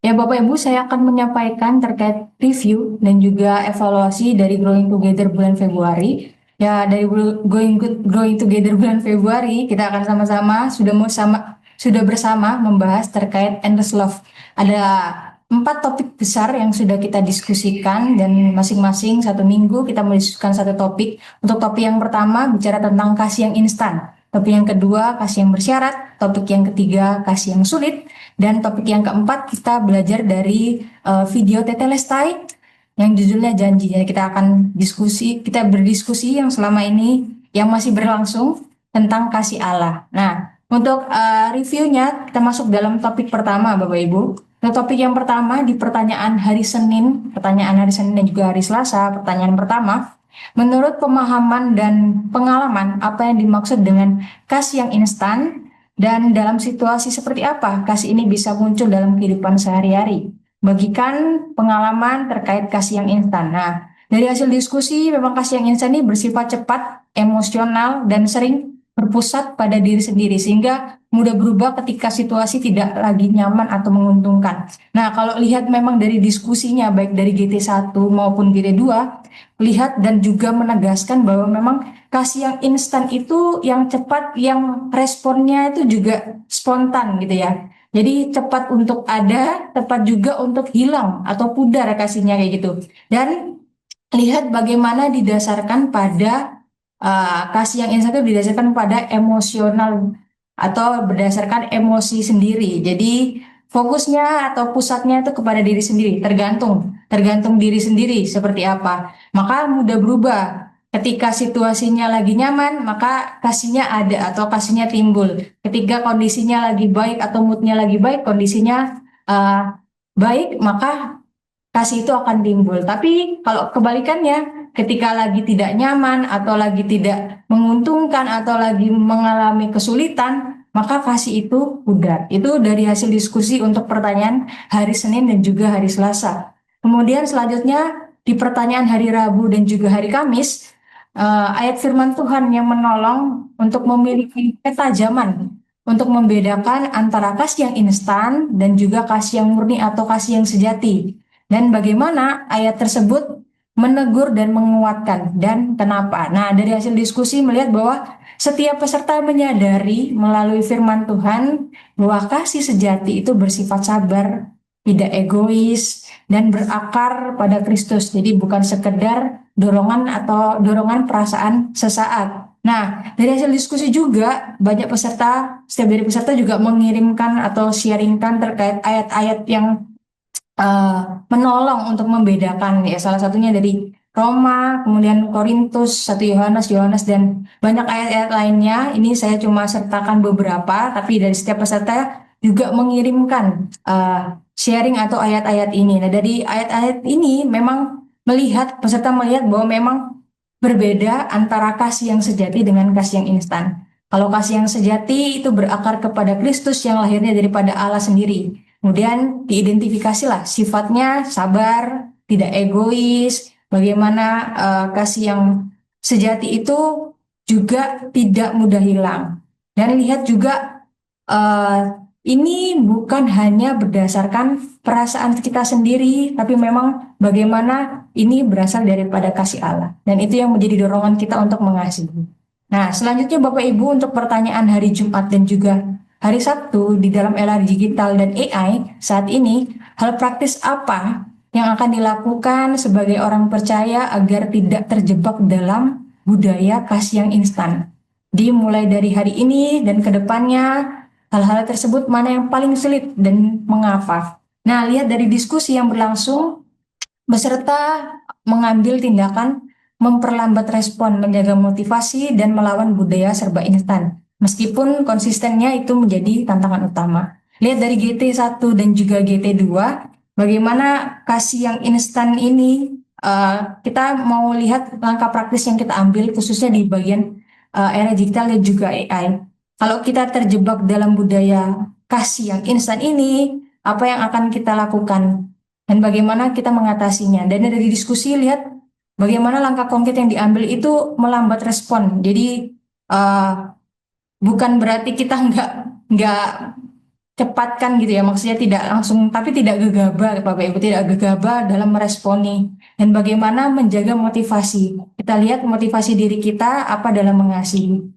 Ya, Bapak Ibu, saya akan menyampaikan terkait review dan juga evaluasi dari Growing Together bulan Februari. Ya, dari Growing Together bulan Februari, kita akan sama-sama sudah bersama membahas terkait Endless Love. Ada 4 topik besar yang sudah kita diskusikan dan masing-masing satu minggu kita mendiskusikan satu topik. Untuk topik yang pertama bicara tentang kasih yang instan. Topik yang kedua kasih yang bersyarat. Topik yang ketiga kasih yang sulit. Dan topik yang keempat kita belajar dari video Tetelestai yang judulnya Janji. Jadi kita berdiskusi yang selama ini yang masih berlangsung tentang kasih Allah. Nah, untuk reviewnya kita masuk dalam topik pertama, Bapak Ibu. Untuk topik yang pertama di pertanyaan hari Senin dan juga hari Selasa. Pertanyaan pertama, menurut pemahaman dan pengalaman apa yang dimaksud dengan kasih yang instan dan dalam situasi seperti apa kasih ini bisa muncul dalam kehidupan sehari-hari? Bagikan pengalaman terkait kasih yang instan. Nah, dari hasil diskusi, memang kasih yang instan ini bersifat cepat, emosional, dan sering berpusat pada diri sendiri, sehingga mudah berubah ketika situasi tidak lagi nyaman atau menguntungkan. Nah, kalau lihat memang dari diskusinya, baik dari GT1 maupun GT2, lihat dan juga menegaskan bahwa memang kasih yang instan itu yang cepat, yang responnya itu juga spontan gitu ya. Jadi cepat untuk ada, cepat juga untuk hilang atau pudar kasihnya kayak gitu. Dan lihat bagaimana didasarkan pada kasih yang instan itu didasarkan pada emosional atau berdasarkan emosi sendiri. Jadi fokusnya atau pusatnya itu kepada diri sendiri, tergantung diri sendiri seperti apa. Maka mudah berubah. Ketika situasinya lagi nyaman, maka kasihnya ada atau kasihnya timbul. Ketika kondisinya lagi baik atau moodnya lagi baik, kondisinya baik, maka kasih itu akan timbul. Tapi kalau kebalikannya, ketika lagi tidak nyaman atau lagi tidak menguntungkan atau lagi mengalami kesulitan, maka kasih itu pudar. Itu dari hasil diskusi untuk pertanyaan hari Senin dan juga hari Selasa. Kemudian selanjutnya di pertanyaan hari Rabu dan juga hari Kamis, ayat firman Tuhan yang menolong untuk memiliki ketajaman untuk membedakan antara kasih yang instan dan juga kasih yang murni atau kasih yang sejati. Dan bagaimana ayat tersebut menegur dan menguatkan dan kenapa. Nah, dari hasil diskusi melihat bahwa setiap peserta menyadari melalui firman Tuhan bahwa kasih sejati itu bersifat sabar, tidak egois, dan berakar pada Kristus. Jadi bukan sekedar dorongan atau dorongan perasaan sesaat. Nah, dari hasil diskusi juga setiap dari peserta juga mengirimkan atau sharingkan terkait ayat-ayat yang menolong untuk membedakan ya, salah satunya dari Roma, kemudian Korintus, 1 Yohanes, dan banyak ayat-ayat lainnya. Ini saya cuma sertakan beberapa, tapi dari setiap peserta juga mengirimkan sharing atau ayat-ayat ini. Nah, dari ayat-ayat ini memang peserta melihat bahwa memang berbeda antara kasih yang sejati dengan kasih yang instan. Kalau kasih yang sejati itu berakar kepada Kristus yang lahirnya daripada Allah sendiri. Kemudian diidentifikasilah sifatnya sabar, tidak egois, bagaimana kasih yang sejati itu juga tidak mudah hilang. Dan lihat juga eh, ini bukan hanya berdasarkan perasaan kita sendiri, tapi memang bagaimana ini berasal daripada kasih Allah. Dan itu yang menjadi dorongan kita untuk mengasihi. Nah, selanjutnya Bapak Ibu untuk pertanyaan hari Jumat dan juga hari Sabtu di dalam era digital dan AI saat ini, hal praktis apa yang akan dilakukan sebagai orang percaya agar tidak terjebak dalam budaya kasih yang instan? Dimulai dari hari ini dan ke depannya, hal-hal tersebut mana yang paling sulit dan mengapa? Nah, lihat dari diskusi yang berlangsung, beserta mengambil tindakan memperlambat respon, menjaga motivasi, dan melawan budaya serba instan. Meskipun konsistennya itu menjadi tantangan utama. Lihat dari GT1 dan juga GT2, bagaimana kasih yang instan ini, kita mau lihat langkah praktis yang kita ambil, khususnya di bagian era digital dan juga AI. Kalau kita terjebak dalam budaya kasih yang instan ini, apa yang akan kita lakukan? Dan bagaimana kita mengatasinya. Dan dari diskusi lihat bagaimana langkah konkret yang diambil itu melambat respon. Jadi bukan berarti kita nggak cepatkan gitu ya, maksudnya tidak langsung, tapi tidak gegabah, Bapak Ibu, tidak gegabah dalam meresponi. Dan bagaimana menjaga motivasi. Kita lihat motivasi diri kita apa dalam mengasihi.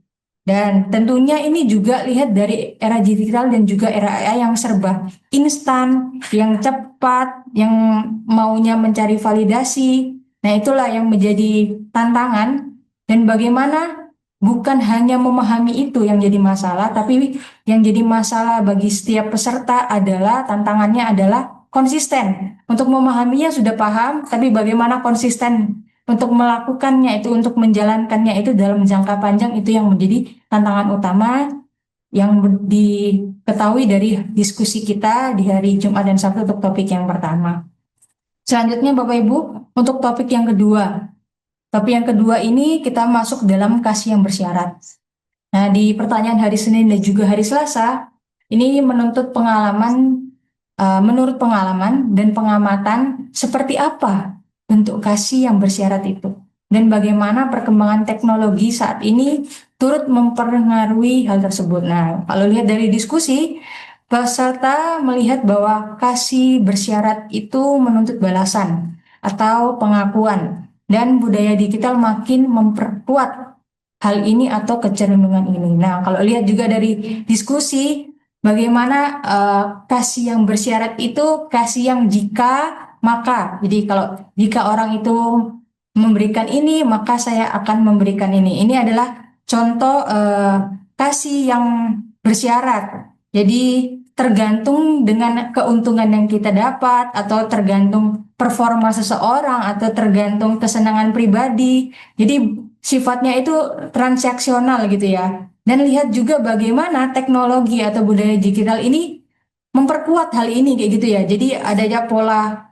Dan tentunya ini juga lihat dari era digital dan juga era AI yang serba instan, yang cepat, yang maunya mencari validasi. Nah, itulah yang menjadi tantangan dan bagaimana bukan hanya memahami itu yang jadi masalah, tapi yang jadi masalah bagi setiap peserta adalah tantangannya adalah konsisten. Untuk memahaminya sudah paham, tapi bagaimana konsisten untuk melakukannya itu, untuk menjalankannya itu dalam jangka panjang itu yang menjadi tantangan utama yang diketahui dari diskusi kita di hari Jumat dan Sabtu untuk topik yang pertama. Selanjutnya Bapak Ibu, untuk topik yang kedua. Topik yang kedua ini kita masuk dalam kasih yang bersyarat. Nah, di pertanyaan hari Senin dan juga hari Selasa, ini menurut pengalaman dan pengamatan seperti apa bentuk kasih yang bersyarat itu. Dan bagaimana perkembangan teknologi saat ini turut mempengaruhi hal tersebut. Nah, kalau lihat dari diskusi, peserta melihat bahwa kasih bersyarat itu menuntut balasan atau pengakuan. Dan budaya digital makin memperkuat hal ini atau kecenderungan ini. Nah, kalau lihat juga dari diskusi, bagaimana kasih yang bersyarat itu kasih yang jika maka. Jadi kalau jika orang itu memberikan ini, maka saya akan memberikan ini. Ini adalah contoh kasih yang bersyarat. Jadi tergantung dengan keuntungan yang kita dapat atau tergantung performa seseorang atau tergantung kesenangan pribadi. Jadi sifatnya itu transaksional gitu ya. Dan lihat juga bagaimana teknologi atau budaya digital ini memperkuat hal ini kayak gitu ya. Jadi adanya pola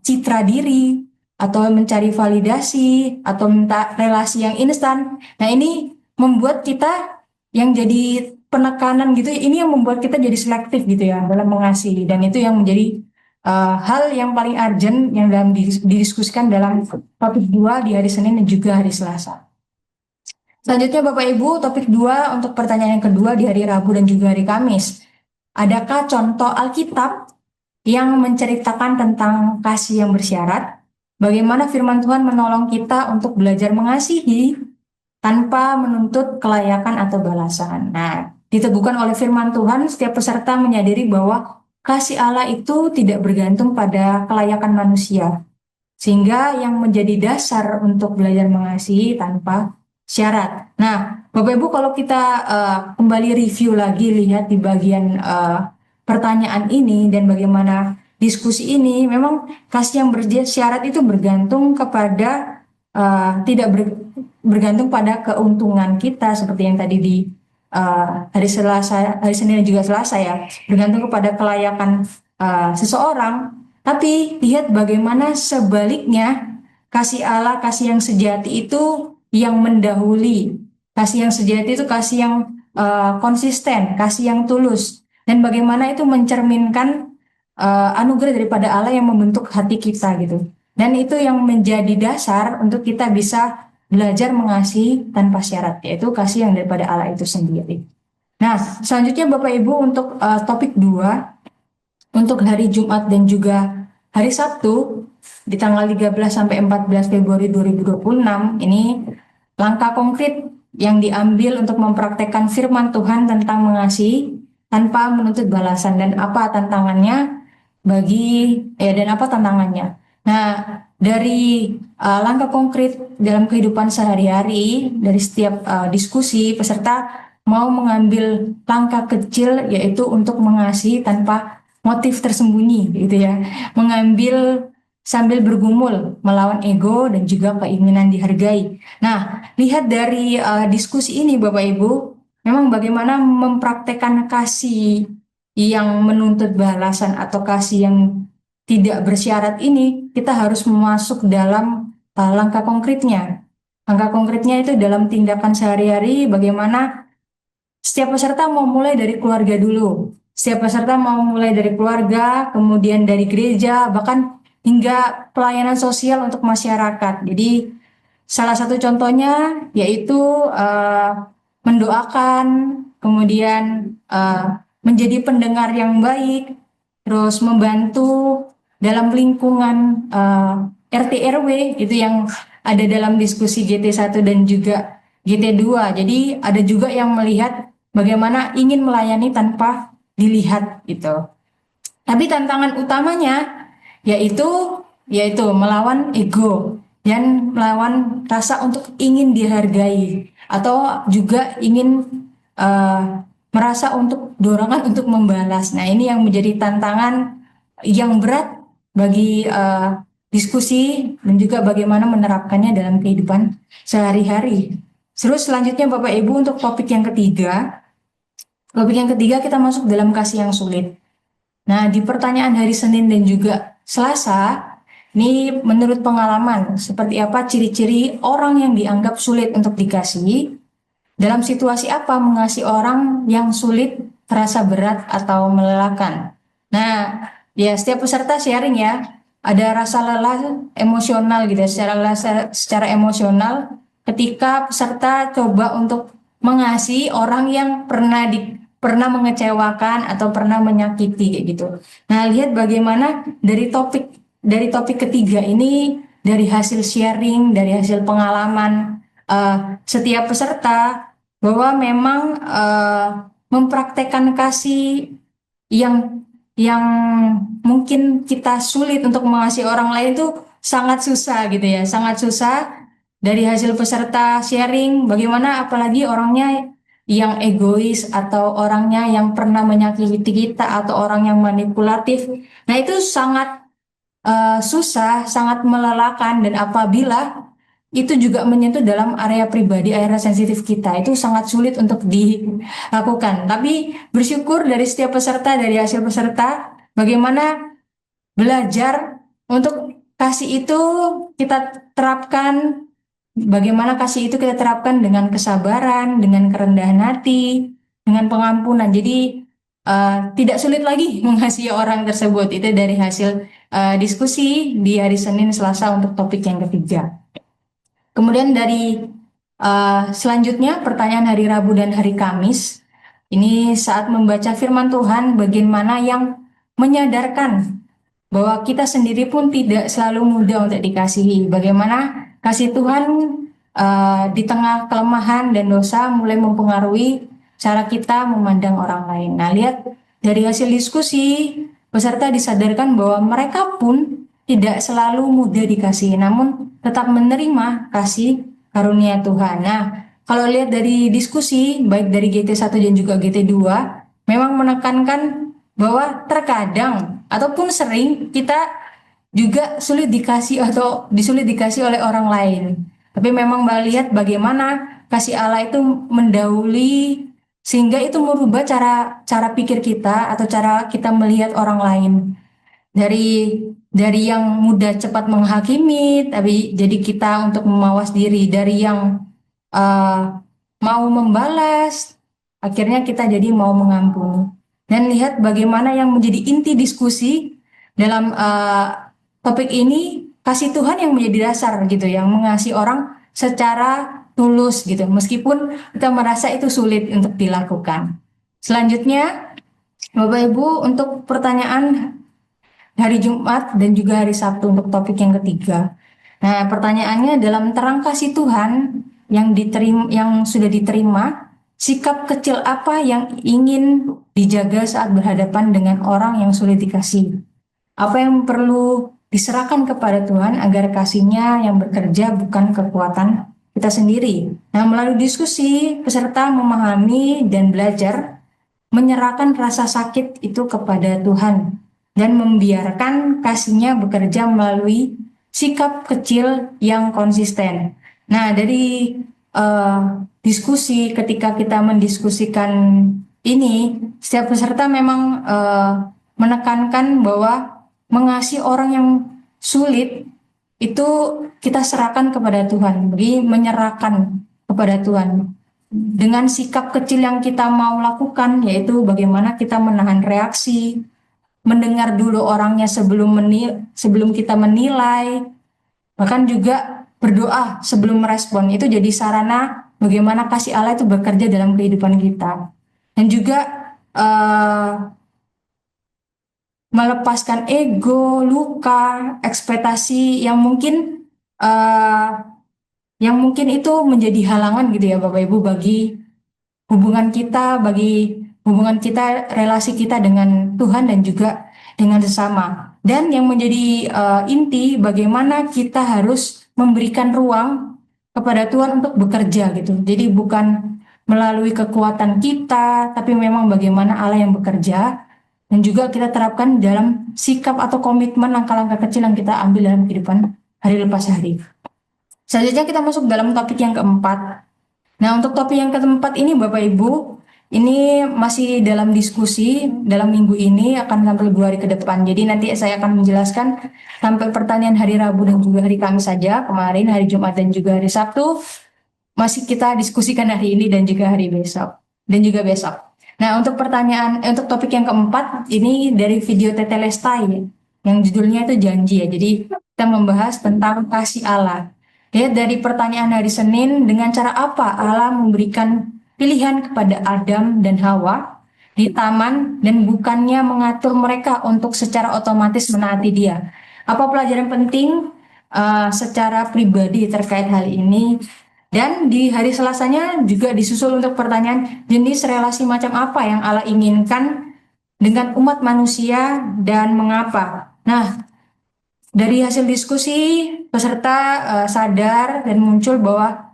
citra diri atau mencari validasi atau minta relasi yang instan. Nah, ini membuat kita yang jadi penekanan gitu, ini yang membuat kita jadi selektif gitu ya dalam mengasihi. Dan itu yang menjadi hal yang paling urgent yang dalam didiskusikan dalam topik 2 di hari Senin dan juga hari Selasa. Selanjutnya Bapak Ibu, topik 2 untuk pertanyaan yang kedua di hari Rabu dan juga hari Kamis. Adakah contoh Alkitab yang menceritakan tentang kasih yang bersyarat? Bagaimana firman Tuhan menolong kita untuk belajar mengasihi tanpa menuntut kelayakan atau balasan. Nah, diteguhkan oleh firman Tuhan, setiap peserta menyadari bahwa kasih Allah itu tidak bergantung pada kelayakan manusia. Sehingga yang menjadi dasar untuk belajar mengasihi tanpa syarat. Nah, Bapak Ibu, kalau kita kembali review lagi lihat di bagian pertanyaan ini dan bagaimana diskusi ini, memang kasih yang bersyarat itu bergantung kepada tidak bergantung pada keuntungan kita seperti yang tadi di hari Selasa, hari Senin dan juga Selasa ya, bergantung kepada kelayakan seseorang. Tapi lihat bagaimana sebaliknya kasih Allah, kasih yang sejati itu yang mendahului. Kasih yang sejati itu kasih yang konsisten, kasih yang tulus. Dan bagaimana itu mencerminkan anugerah daripada Allah yang membentuk hati kita gitu. Dan itu yang menjadi dasar untuk kita bisa belajar mengasihi tanpa syarat, yaitu kasih yang daripada Allah itu sendiri. Nah, selanjutnya Bapak Ibu untuk topik 2, untuk hari Jumat dan juga hari Sabtu di tanggal 13 sampai 14 Februari 2026 ini langkah konkret yang diambil untuk mempraktekkan firman Tuhan tentang mengasihi tanpa menuntut balasan dan apa tantangannya dan apa tantangannya. Nah, dari langkah konkret dalam kehidupan sehari-hari dari setiap diskusi peserta mau mengambil langkah kecil yaitu untuk mengasihi tanpa motif tersembunyi gitu ya. Mengambil sambil bergumul melawan ego dan juga keinginan dihargai. Nah, lihat dari diskusi ini Bapak Ibu, memang bagaimana mempraktekkan kasih yang menuntut balasan atau kasih yang tidak bersyarat ini, kita harus masuk dalam langkah konkretnya. Langkah konkretnya itu dalam tindakan sehari-hari, bagaimana setiap peserta mau mulai dari keluarga dulu. Setiap peserta mau mulai dari keluarga, kemudian dari gereja, bahkan hingga pelayanan sosial untuk masyarakat. Jadi salah satu contohnya yaitu mendoakan, kemudian menjadi pendengar yang baik, terus membantu dalam lingkungan RT RW itu yang ada dalam diskusi GT1 dan juga GT2. Jadi ada juga yang melihat bagaimana ingin melayani tanpa dilihat gitu. Tapi tantangan utamanya yaitu yaitu melawan ego dan melawan rasa untuk ingin dihargai atau juga ingin merasa untuk dorongan untuk membalas. Nah, ini yang menjadi tantangan yang berat bagi diskusi dan juga bagaimana menerapkannya dalam kehidupan sehari-hari. Terus selanjutnya Bapak Ibu untuk topik yang ketiga. Topik yang ketiga kita masuk dalam kasih yang sulit. Nah, di pertanyaan hari Senin dan juga Selasa, ini menurut pengalaman, seperti apa ciri-ciri orang yang dianggap sulit untuk dikasihi? Dalam situasi apa mengasihi orang yang sulit, terasa berat atau melelahkan? Nah, ya setiap peserta sharing ya, ada rasa lelah emosional gitu, ya, secara emosional ketika peserta coba untuk mengasihi orang yang pernah mengecewakan atau pernah menyakiti kayak gitu. Nah, lihat bagaimana dari topik ketiga ini, dari hasil sharing, dari hasil pengalaman setiap peserta bahwa memang mempraktekkan kasih yang yang mungkin kita sulit untuk mengasihi orang lain itu sangat susah gitu ya, sangat susah. Dari hasil peserta sharing bagaimana apalagi orangnya yang egois atau orangnya yang pernah menyakiti kita atau orang yang manipulatif. Nah, itu sangat susah, sangat melelahkan dan apabila itu juga menyentuh dalam area pribadi, area sensitif kita. Itu sangat sulit untuk dilakukan. Tapi bersyukur dari setiap peserta, dari hasil peserta, bagaimana belajar untuk kasih itu kita terapkan, bagaimana kasih itu kita terapkan dengan kesabaran, dengan kerendahan hati, dengan pengampunan. Jadi tidak sulit lagi mengasihi orang tersebut. Itu dari hasil diskusi di hari Senin Selasa untuk topik yang ketiga. Kemudian dari selanjutnya pertanyaan hari Rabu dan hari Kamis. Ini saat membaca firman Tuhan bagian mana yang menyadarkan bahwa kita sendiri pun tidak selalu mudah untuk dikasihi. Bagaimana kasih Tuhan di tengah kelemahan dan dosa mulai mempengaruhi cara kita memandang orang lain. Nah, lihat dari hasil diskusi, peserta disadarkan bahwa mereka pun tidak selalu mudah dikasihi, namun tetap menerima kasih karunia Tuhan. Nah, kalau lihat dari diskusi, baik dari GT1 dan juga GT2, memang menekankan bahwa terkadang ataupun sering kita juga sulit dikasih atau disulit dikasih oleh orang lain. Tapi memang Mbak lihat bagaimana kasih Allah itu mendahului sehingga itu merubah cara cara pikir kita atau cara kita melihat orang lain. Dari yang mudah cepat menghakimi, tapi jadi kita untuk memawas diri, dari yang eh, mau membalas, akhirnya kita jadi mau mengampuni. Dan lihat bagaimana yang menjadi inti diskusi dalam topik ini, kasih Tuhan yang menjadi dasar gitu, yang mengasihi orang secara tulus gitu, meskipun kita merasa itu sulit untuk dilakukan. Selanjutnya, Bapak Ibu, untuk pertanyaan hari Jumat dan juga hari Sabtu untuk topik yang ketiga. Nah, pertanyaannya dalam terang kasih Tuhan yang sudah diterima, sikap kecil apa yang ingin dijaga saat berhadapan dengan orang yang sulit dikasih? Apa yang perlu diserahkan kepada Tuhan agar kasihnya yang bekerja bukan kekuatan kita sendiri. Nah, melalui diskusi, peserta memahami dan belajar menyerahkan rasa sakit itu kepada Tuhan dan membiarkan kasihnya bekerja melalui sikap kecil yang konsisten. Nah, dari diskusi ketika kita mendiskusikan ini, setiap peserta memang menekankan bahwa mengasihi orang yang sulit itu kita serahkan kepada Tuhan, bagi menyerahkan kepada Tuhan dengan sikap kecil yang kita mau lakukan, yaitu bagaimana kita menahan reaksi, mendengar dulu orangnya sebelum kita menilai, bahkan juga berdoa sebelum merespon. Itu jadi sarana bagaimana kasih Allah itu bekerja dalam kehidupan kita. Dan juga eh, melepaskan ego, luka, ekspektasi eh, yang mungkin itu menjadi halangan gitu ya Bapak Ibu bagi hubungan kita, relasi kita dengan Tuhan dan juga dengan sesama. Dan yang menjadi inti bagaimana kita harus memberikan ruang kepada Tuhan untuk bekerja gitu. Jadi bukan melalui kekuatan kita, tapi memang bagaimana Allah yang bekerja dan juga kita terapkan dalam sikap atau komitmen langkah-langkah kecil yang kita ambil dalam kehidupan hari lepas hari. Selanjutnya kita masuk dalam topik yang keempat. Nah, untuk topik yang keempat ini Bapak Ibu, ini masih dalam diskusi dalam minggu ini akan sampai 2 hari ke depan. Jadi nanti saya akan menjelaskan sampai pertanian hari Rabu dan juga hari Kamis saja. Kemarin hari Jumat dan juga hari Sabtu masih kita diskusikan hari ini dan juga hari besok dan juga besok. Nah, untuk topik yang keempat ini dari video Tetelestai yang judulnya itu janji ya. Jadi kita membahas tentang kasih Allah. Lihat dari pertanyaan hari Senin, dengan cara apa Allah memberikan pilihan kepada Adam dan Hawa di taman dan bukannya mengatur mereka untuk secara otomatis menaati Dia. Apa pelajaran penting secara pribadi terkait hal ini? Dan di hari Selasanya juga disusul untuk pertanyaan jenis relasi macam apa yang Allah inginkan dengan umat manusia dan mengapa. Nah, dari hasil diskusi peserta sadar dan muncul bahwa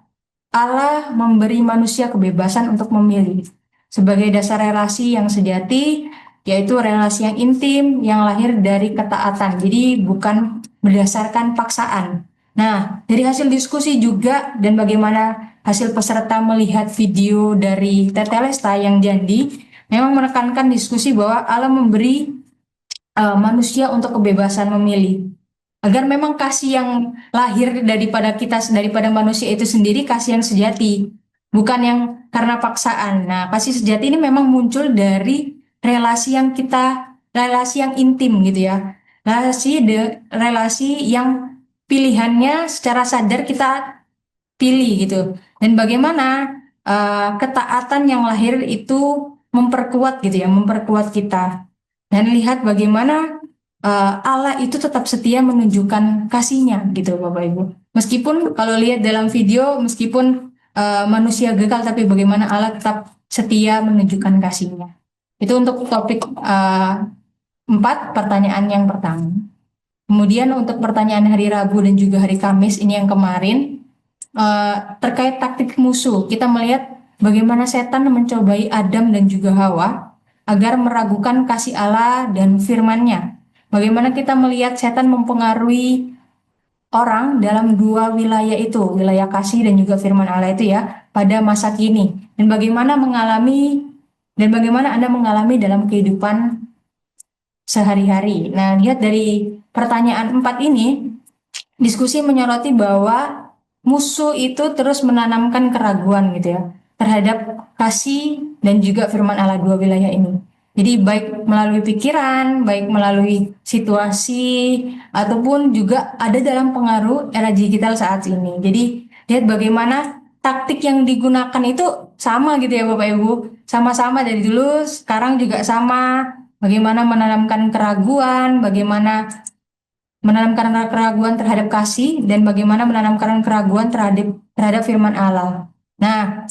Allah memberi manusia kebebasan untuk memilih sebagai dasar relasi yang sejati, yaitu relasi yang intim yang lahir dari ketaatan. Jadi bukan berdasarkan paksaan. Nah, dari hasil diskusi juga dan bagaimana hasil peserta melihat video dari Tetelesta yang jadi, memang menekankan diskusi bahwa Allah memberi manusia untuk kebebasan memilih agar memang kasih yang lahir daripada manusia itu sendiri kasih yang sejati, bukan yang karena paksaan. Nah, kasih sejati ini memang muncul dari relasi yang intim gitu ya, relasi yang pilihannya secara sadar kita pilih gitu, dan bagaimana ketaatan yang lahir itu memperkuat gitu ya, memperkuat kita, dan lihat bagaimana Allah itu tetap setia menunjukkan kasihnya gitu Bapak Ibu. Meskipun kalau lihat dalam video, meskipun manusia gagal, tapi bagaimana Allah tetap setia menunjukkan kasihnya. Itu untuk topik 4, pertanyaan yang pertama. Kemudian untuk pertanyaan hari Rabu dan juga hari Kamis ini yang kemarin terkait taktik musuh, kita melihat bagaimana setan mencobai Adam dan juga Hawa agar meragukan kasih Allah dan firman-Nya. Bagaimana kita melihat setan mempengaruhi orang dalam dua wilayah itu, wilayah kasih dan juga firman Allah itu ya, pada masa kini. Dan bagaimana Anda mengalami dalam kehidupan sehari-hari. Nah, lihat dari pertanyaan 4 ini, diskusi menyoroti bahwa musuh itu terus menanamkan keraguan gitu ya terhadap kasih dan juga firman Allah dua wilayah ini. Jadi baik melalui pikiran, baik melalui situasi, ataupun juga ada dalam pengaruh era digital saat ini. Jadi lihat bagaimana taktik yang digunakan itu sama gitu ya Bapak Ibu. Sama-sama dari dulu, sekarang juga sama. Bagaimana menanamkan keraguan, bagaimana menanamkan keraguan terhadap kasih dan bagaimana menanamkan keraguan terhadap firman Allah. Nah,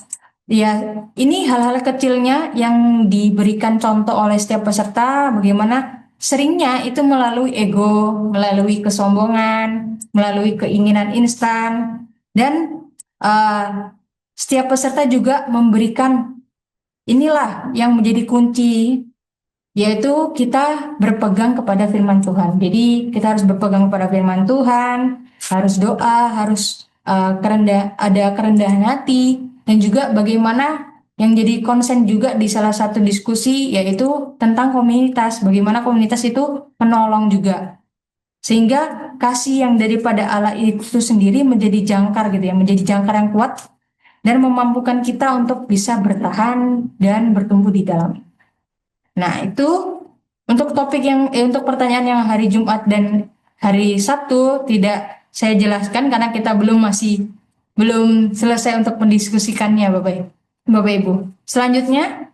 ya ini hal-hal kecilnya yang diberikan contoh oleh setiap peserta, bagaimana seringnya itu melalui ego, melalui kesombongan, melalui keinginan instan, dan uh, setiap peserta juga memberikan inilah yang menjadi kunci, yaitu kita berpegang kepada firman Tuhan. Jadi kita harus berpegang kepada firman Tuhan, harus doa, harus ada kerendahan hati, dan juga bagaimana yang jadi konsen juga di salah satu diskusi yaitu tentang komunitas, bagaimana komunitas itu menolong juga. Sehingga kasih yang daripada Allah itu sendiri menjadi jangkar gitu ya, menjadi jangkar yang kuat dan memampukan kita untuk bisa bertahan dan bertumbuh di dalam. Nah, itu untuk pertanyaan yang hari Jumat dan hari Sabtu tidak saya jelaskan karena kita belum selesai untuk mendiskusikannya Bapak Ibu. Selanjutnya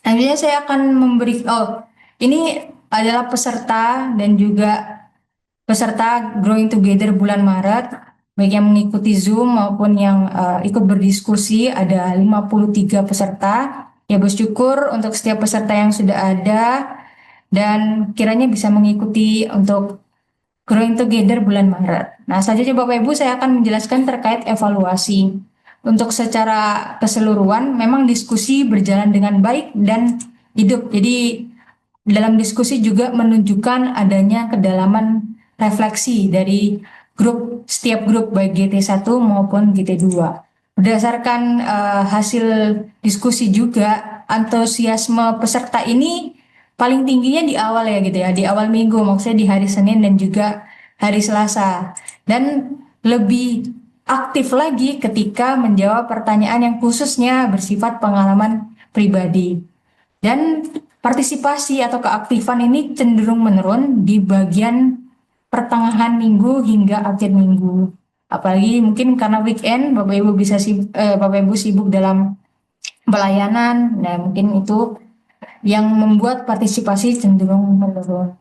Selanjutnya saya akan ini adalah peserta dan juga peserta Growing Together bulan Maret, baik yang mengikuti Zoom maupun yang ikut berdiskusi, ada 53 peserta. Ya, bersyukur untuk setiap peserta yang sudah ada dan kiranya bisa mengikuti untuk Growing Together bulan Maret. Nah, selanjutnya Bapak Ibu saya akan menjelaskan terkait evaluasi. Untuk secara keseluruhan, memang diskusi berjalan dengan baik dan hidup. Jadi dalam diskusi juga menunjukkan adanya kedalaman refleksi dari setiap grup baik GT1 maupun GT2. Berdasarkan hasil diskusi juga, antusiasme peserta ini paling tingginya di awal ya gitu ya, di awal minggu, maksudnya di hari Senin dan juga hari Selasa. Dan lebih aktif lagi ketika menjawab pertanyaan yang khususnya bersifat pengalaman pribadi. Dan partisipasi atau keaktifan ini cenderung menurun di bagian pertengahan minggu hingga akhir minggu. Apalagi mungkin karena weekend Bapak Ibu sibuk dalam pelayanan. Nah, mungkin itu yang membuat partisipasi cenderung menurun.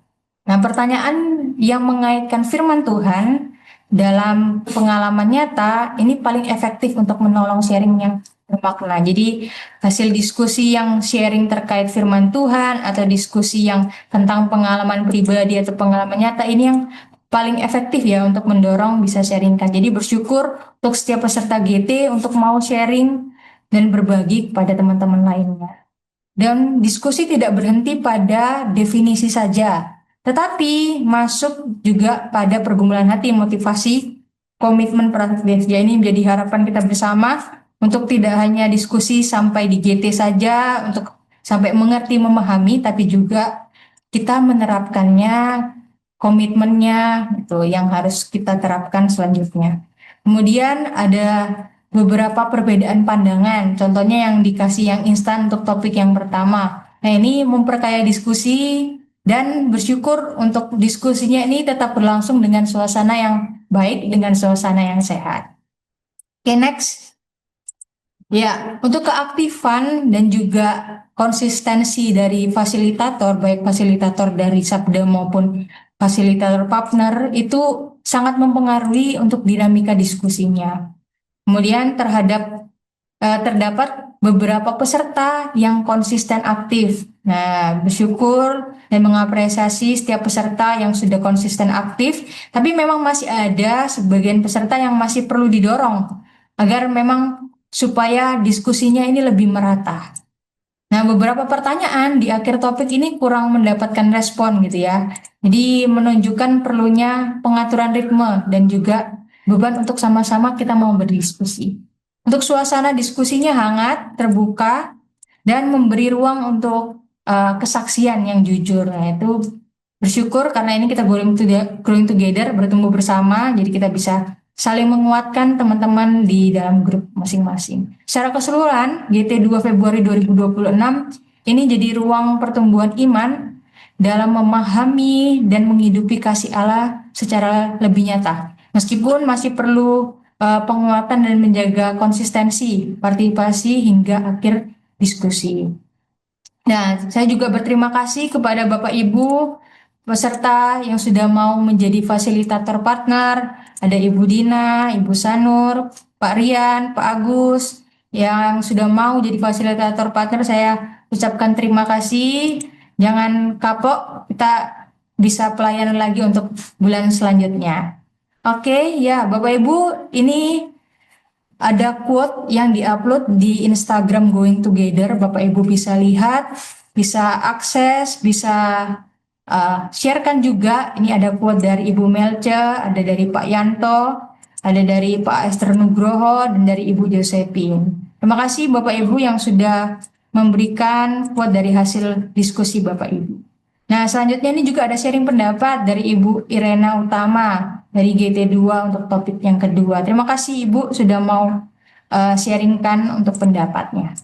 Nah, pertanyaan yang mengaitkan firman Tuhan dalam pengalaman nyata ini paling efektif untuk menolong sharing yang bermakna. Jadi, hasil diskusi yang sharing terkait firman Tuhan atau diskusi yang tentang pengalaman pribadi atau pengalaman nyata ini yang paling efektif ya untuk mendorong bisa sharingkan. Jadi bersyukur untuk setiap peserta GT untuk mau sharing dan berbagi kepada teman-teman lainnya. Dan diskusi tidak berhenti pada definisi saja, tetapi masuk juga pada pergumulan hati, motivasi, komitmen praktis. Ya, ini menjadi harapan kita bersama untuk tidak hanya diskusi sampai di GT saja, untuk sampai mengerti, memahami, tapi juga kita menerapkannya, komitmennya, itu yang harus kita terapkan selanjutnya. Kemudian ada beberapa perbedaan pandangan, contohnya yang dikasih yang instan untuk topik yang pertama. Nah, ini memperkaya diskusi dan bersyukur untuk diskusinya ini tetap berlangsung dengan suasana yang baik, dengan suasana yang sehat. Oke, next. Ya, untuk keaktifan dan juga konsistensi dari fasilitator, baik fasilitator dari Sabda maupun fasilitator partner, itu sangat mempengaruhi untuk dinamika diskusinya. Kemudian terdapat beberapa peserta yang konsisten aktif. Nah, bersyukur dan mengapresiasi setiap peserta yang sudah konsisten aktif, tapi memang masih ada sebagian peserta yang masih perlu didorong agar memang supaya diskusinya ini lebih merata. Nah, beberapa pertanyaan di akhir topik ini kurang mendapatkan respon gitu ya. Jadi menunjukkan perlunya pengaturan ritme dan juga beban untuk sama-sama kita mau berdiskusi. Untuk suasana diskusinya hangat, terbuka, dan memberi ruang untuk kesaksian yang jujur. Nah, itu bersyukur karena ini kita growing together, bertumbuh bersama, jadi kita bisa saling menguatkan teman-teman di dalam grup masing-masing. Secara keseluruhan, GT2 Februari 2026 ini jadi ruang pertumbuhan iman dalam memahami dan menghidupi kasih Allah secara lebih nyata. Meskipun masih perlu penguatan dan menjaga konsistensi, partisipasi hingga akhir diskusi. Nah, saya juga berterima kasih kepada Bapak Ibu peserta yang sudah mau menjadi fasilitator partner. Ada Ibu Dina, Ibu Sanur, Pak Rian, Pak Agus yang sudah mau jadi fasilitator partner. Saya ucapkan terima kasih. Jangan kapok, kita bisa pelayanan lagi untuk bulan selanjutnya. Oke, ya Bapak Ibu, ini ada quote yang diupload di Instagram Going Together. Bapak Ibu bisa lihat, bisa akses, bisa sharekan juga. Ini ada quote dari Ibu Melce, ada dari Pak Yanto, ada dari Pak Esther Nugroho, dan dari Ibu Josephine. Terima kasih Bapak Ibu yang sudah memberikan quote dari hasil diskusi Bapak Ibu. Nah, selanjutnya ini juga ada sharing pendapat dari Ibu Irena Utama dari GT2 untuk topik yang kedua. Terima kasih Ibu sudah mau sharingkan untuk pendapatnya.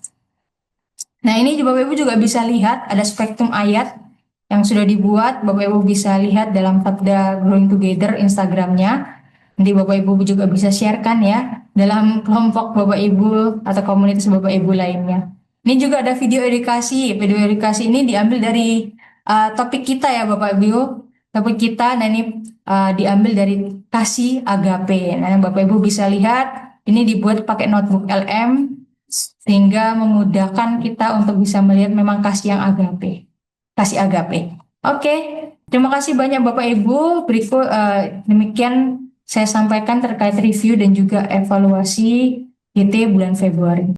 Nah, ini Bapak Ibu juga bisa lihat ada spektrum ayat yang sudah dibuat. Bapak Ibu bisa lihat dalam Sabda Growing Together Instagramnya. Nanti Bapak Ibu juga bisa sharekan ya dalam kelompok Bapak Ibu atau komunitas Bapak Ibu lainnya. Ini juga ada video edukasi. Video edukasi ini diambil dari topik kita ya Bapak Ibu. Topik kita, nah ini diambil dari kasih agape. Nah Bapak Ibu bisa lihat, ini dibuat pakai notebook LM sehingga memudahkan kita untuk bisa melihat memang kasih yang agape. Kasih agape. Oke, terima kasih banyak Bapak Ibu. Berikut demikian saya sampaikan terkait review dan juga evaluasi GT bulan Februari.